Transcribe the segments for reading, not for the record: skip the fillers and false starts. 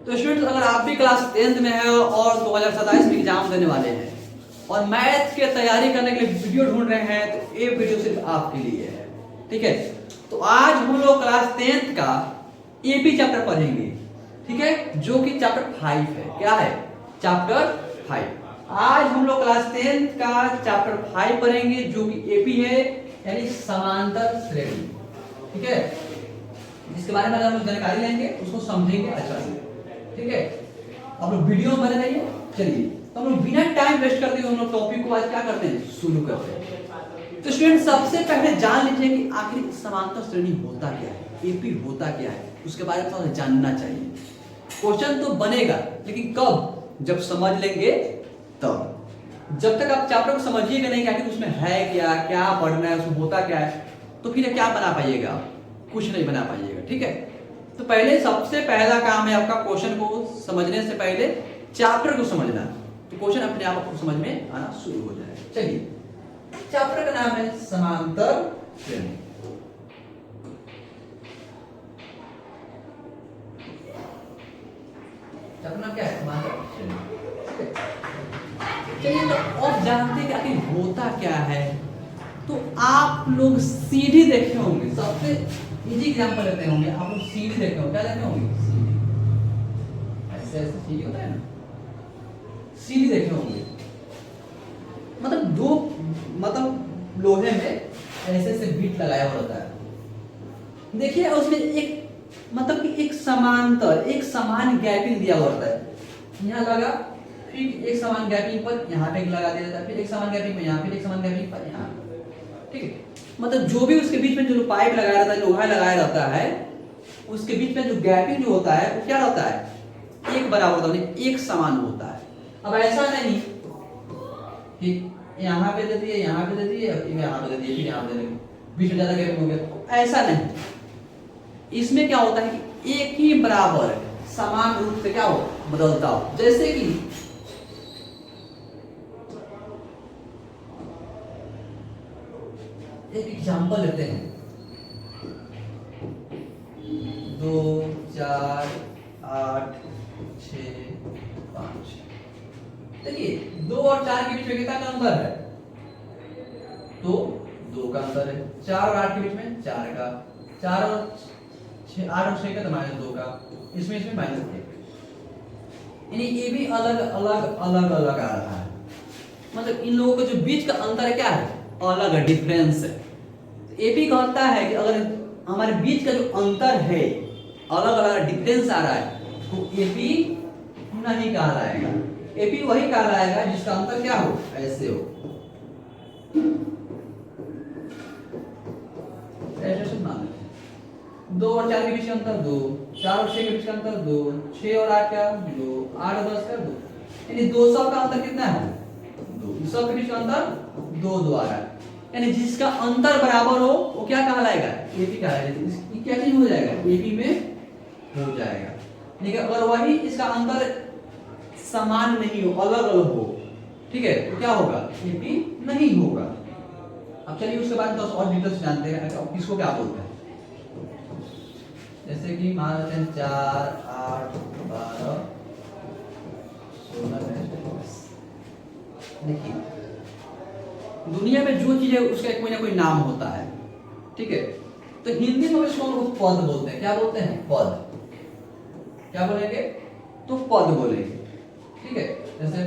तो स्टूडेंट्स, अगर आप भी क्लास 10th में है और 2027 में एग्जाम देने वाले हैं और मैथ की तैयारी करने के लिए वीडियो ढूंढ रहे हैं, तो ये वीडियो सिर्फ आपके लिए है। ठीक है, तो आज हम लोग क्लास 10th का एपी चैप्टर पढ़ेंगे। ठीक है, जो कि चैप्टर 5 है। क्या है? चैप्टर 5। आज हम लोग क्लास 10th का चैप्टर 5 पढ़ेंगे, जो कि एपी है, यानी समांतर श्रेणी। ठीक है, जिसके बारे में अगर हम लोग जानकारी लेंगे उसको समझेंगे अच्छा से। ठीक है, आप लोग वीडियो में बने रहिए। चलिए, तो हम लोग बिना टाइम वेस्ट करते हुए हम लोग टॉपिक को आज क्या करते हैं, शुरू करते हैं। तो स्टूडेंट, सबसे पहले जान लीजिए कि आखिर समांतर श्रेणी होता क्या है, एपी होता क्या है, उसके बारे में थोड़ा जानना चाहिए। क्वेश्चन तो बनेगा, लेकिन कब? जब समझ लेंगे तब। जब तक आप चैप्टर को समझिएगा नहीं कि आखिर उसमें है क्या, क्या पढ़ना है, उसमें होता क्या है, तो फिर क्या बना पाइएगा? कुछ नहीं बना पाइएगा। ठीक है, तो पहले सबसे पहला काम है आपका क्वेश्चन को समझने से पहले चैप्टर को समझना। तो क्वेश्चन अपने आप आपको समझ में आना शुरू हो जाएगा। चलिए, चैप्टर का नाम है समांतर श्रेणी। चैप्टर नाम क्या है? समांतर श्रेणी। चलिए, तो आप जानते हैं कि आखिर होता क्या है। तो आप लोग सीढ़ी देखे होंगे, सबसे इजी एग्जांपल लेते होंगे। आप लोग सीढ़ी देखे होंगे, क्या देखे होंगे? सीढ़ी। ऐसे ऐसे सीढ़ी होता है ना, सीढ़ी देखे होंगे। मतलब दो, मतलब लोहे में ऐसे ऐसे बीट लगाया हुआ होता है। देखिए, उसमें एक मतलब कि एक समांतर, एक समान गैपिंग दिया हुआ होता है। यहाँ लगा, फिर एक समान गैपिंग पर यहाँ पे लगा दिया जाता है, फिर एक समान गैपिंग में यहाँ, फिर एक समान गैपिंग पर यहाँ। ठीक है, मतलब जो भी उसके बीच में जो पाइप लगाया रहता है, लोहा लगाया रहता है, उसके बीच में जो गैपिंग जो होता है वो क्या होता है? एक बराबर होता है, एक समान होता है। अब ऐसा नहीं कि यहाँ पे दे दिए, यहाँ पे दे दिए, यहाँ पे दे दिए, फिर यहाँ पे दे दिए, बीच में ज्यादा गैपिंग हो गया, ऐसा नहीं। इसमें क्या होता है कि एक ही बराबर समान रूप से क्या हो, बदलता हो। जैसे कि एक एग्जांपल लेते हैं, 2 4 8 6 5। देखिए, 2 और 4 के बीच में कितना का अंतर है? तो 2 का अंतर है। 4 और 8 के बीच में 4 का, 4 और 6, 8 और 6 का, तो -2 का, इसमें -1। यानी ये भी अलग अलग अलग अलग आ रहा है। मतलब इन लोगों के जो बीच का अंतर है क्या है? अलग डिफरेंस है। एपी कहता है कि अगर हमारे बीच का जो अंतर है, अलग अलग डिफरेंस आ रहा है, तो एपी नहीं कहलाएगा। एपी वही कहलाएगा जिसका अंतर क्या हो, ऐसे हो। ऐसे मान लेते हैं 2 और 4 के बीच का अंतर 2, 4 और 6 के बीच का अंतर 2, 6 और 8 का 2, 8 और 10 का 2, यानी 200 का अंतर कितना है? 2। 200 के बीच का अंतर 2 2 आ रहा है। यानी जिसका अंतर बराबर हो वो क्या कहलाएगा? एपी कहलाएगा। इसकी क्या चीज हो जाएगा? एपी में हो जाएगा। लेकिन अगर वही इसका अंतर समान नहीं हो, अलग अलग हो, ठीक है, तो क्या होगा? एपी नहीं होगा। अब चलिए उसके बाद 10 और डिटेल्स जानते हैं किसको क्या बोलते हैं। जैसे कि मान लेते हैं 4 8 12 16। देखिए, दुनिया में जो चीज है उसका कोई ना कोई नाम होता है। ठीक है, तो हिंदी में इसको हम लोग पद बोलते हैं। क्या बोलते हैं? पद। क्या बोलेंगे? तो पद बोलेंगे। ठीक है, जैसे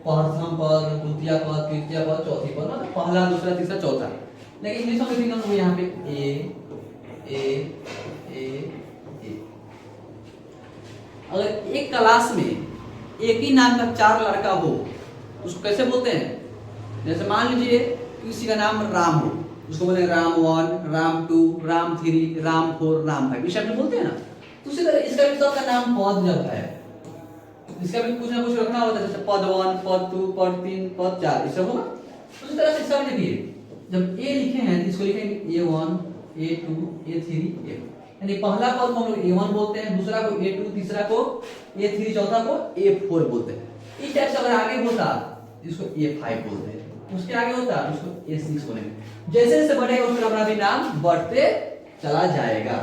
प्रथम पद, द्वितीय पद, तृतीय पद, चौथी पद, मतलब पहला, दूसरा, तीसरा, चौथा। लेकिन इंग्लिश में लिखेंगे हम यहाँ पे ए। अगर एक क्लास में एक ही नाम का 4 लड़का हो, उसको कैसे बोलते हैं? जैसे मान लीजिए किसी का नाम राम हो, उसको बोले राम 1, राम 2, राम 3, राम 4, राम 5, इस टाइप में बोलते हैं ना। तो उसी तरह इसका भी सबका नाम पद जब है, इसका भी कुछ ना कुछ रखना होता है, जैसे पद 1, पद 2, पद 3, पद 4, ये सब होगा। उसी तरह से सब लिखिए। जब ए लिखे हैं तो इसको लिखेंगे A1, A2, A3, A4। यानी पहला पद को हम लोग A1 बोलते हैं, दूसरा को A2, तीसरा को A3, चौथा को A4 बोलते हैं। इस टाइप से अगर आगे होता इसको A5 बोलते हैं, उसके आगे होता है उसको A6 बोलेंगे। जैसे जैसे बढ़ेगा उसका अपना भी नाम बढ़ते चला जाएगा।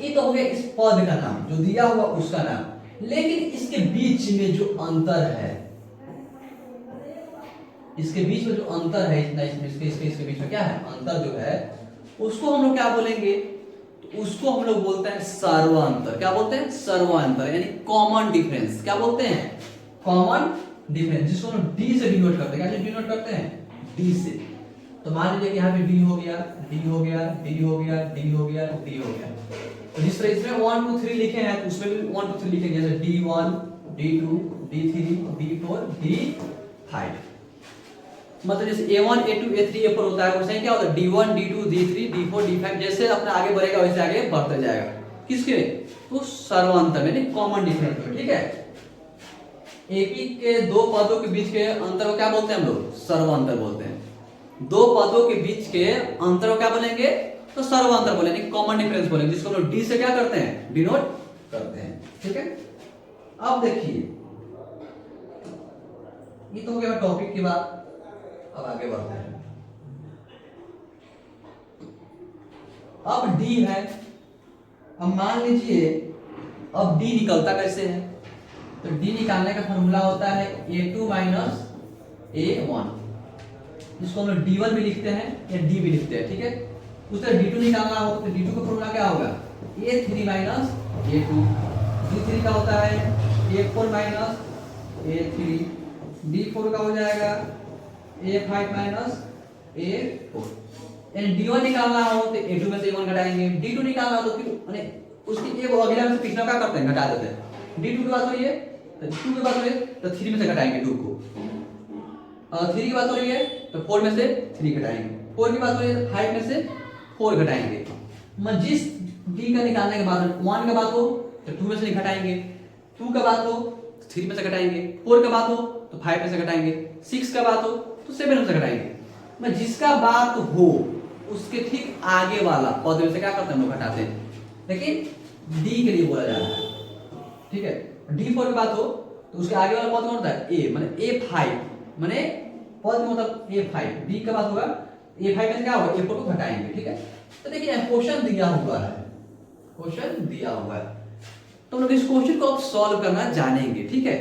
ये तो हो गया इस पद का नाम, जो दिया हुआ उसका नाम। लेकिन इसके बीच में जो अंतर है, इसके बीच में जो अंतर है, इतना इसके बीच में क्या है अंतर जो है, उसको हम लोग क्या बोलेंगे, तो उसको हम लोग बोलते हैं सर्वांतर। क्या बोलते हैं? सर्वांतर, यानी कॉमन डिफरेंस। क्या बोलते हैं? कॉमन डिफरेंस, जिसको हम डी से डिनोट करते हैं। क्या डिनोट करते हैं? डी से। तो मान लीजिए कि यहाँ पे डी हो गया, डी हो गया, डी हो गया, डी हो गया, डी हो गया। तो जिस तरह इसमें 1 2 3 लिखे हैं, तो उसमें भी 1 2 3 लिखेंगे, जैसे D1 D2 D3 D4 D5। मतलब जैसे A1 A2 A3 A4 होता है, वैसे क्या होता है D1 D2 D3 D4 D5। जैसे अपना आगे बढ़ेगा वैसे आगे बढ़ते जाएगा। किसके? तो सर्वांतर यानी कॉमन डिफरेंस में। ठीक है, एक ही के दो पदों के बीच के अंतर को क्या बोलते हैं हम लोग? सर्वांतर बोलते हैं। दो पदों के बीच के अंतर को क्या बोलेंगे? तो सर्वांतर बोलेंगे, कॉमन डिफरेंस बोलेंगे, जिसको हम लोग डी से क्या करते हैं? डिनोट करते हैं। ठीक है, अब देखिए, ये तो हो गया टॉपिक की बात। अब आगे बढ़ते हैं। अब डी है, अब मान लीजिए, अब डी निकलता कैसे है? तो डी निकालने का फॉर्मूला होता है A2 माइनस A1, जिसको हम लोग D1 भी लिखते हैं या D भी लिखते हैं। ठीक है, उस तरह D2 निकालना हो तो D2 का फॉर्मूला क्या होगा? A3 minus A2। D3 का होता है A4 माइनस A3। D4 का हो जाएगा A5 माइनस A4। यानी D1 निकालना हो तो A2 में से A1 घटाएंगे, D2 निकालना हो तो फिर माने उसकी एक अगला में से पिछला क्या करते हैं? घटा देते हैं। D2 की बात हो रही है तो 2 की बात हो रही है तो 3 में से घटाएंगे 2 को, 3 की बात हो रही है तो 4 में से 3 घटाएंगे, 4 की बात हो रही है 5 में से 4 घटाएंगे। जिस D का निकालने के बाद 1 का बात हो तो 2 में से घटाएंगे, 2 का बात हो तो 3 में से घटाएंगे, 4 का बात हो तो 5 में से घटाएंगे, 6 का बात हो तो 7 में से घटाएंगे। जिसका बात हो उसके ठीक आगे वाला पद में से क्या करते हैं? हम लोग घटाते हैं। लेकिन D के लिए बोला जा रहा है। ठीक है, D4 की बात हो तो उसके आगे वाला पद कौन होता है? A, माने A5, माने पद मतलब A5। D का बात होगा A5 में क्या होगा? A4 को घटाएंगे। ठीक है, तो देखिए क्वेश्चन दिया हुआ है, क्वेश्चन दिया हुआ है, तो हम लोग इस क्वेश्चन को अब सॉल्व करना जानेंगे। ठीक है,